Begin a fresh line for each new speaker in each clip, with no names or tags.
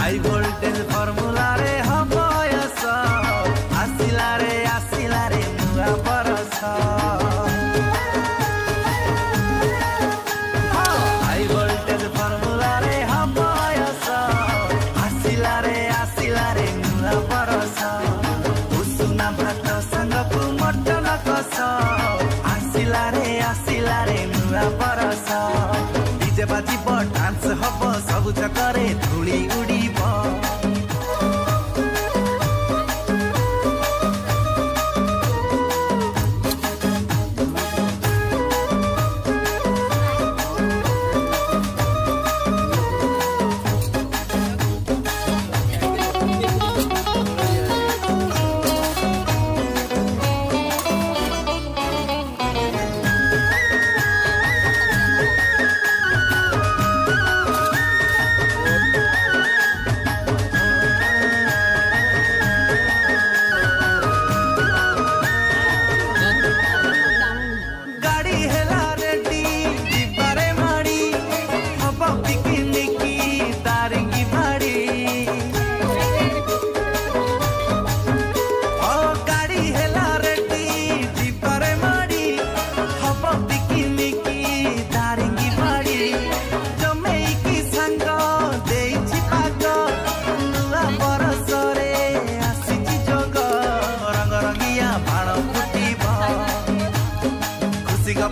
high voltage formula रे हमयस आसिला रे नुआ बरस हाई वोल्टेज फॉर्मूला रे हमयस आसिला रे नुआ बरस उषुना भात संगकु मटन कस आसिला रे नुआ बरस डीजे बाजिब डांस हब सब जगरे धूली उड़ीब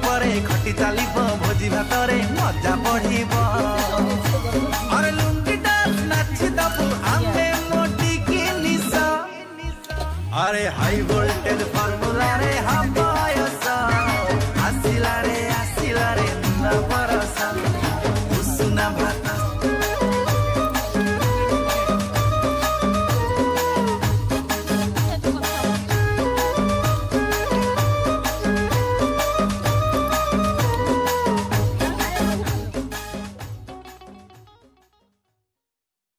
परे खटी चलिब भोजी भातरे मजा बढ़िब अरे लुंगी डांस नाची दबु आमे मोटी की निशा अरे हाई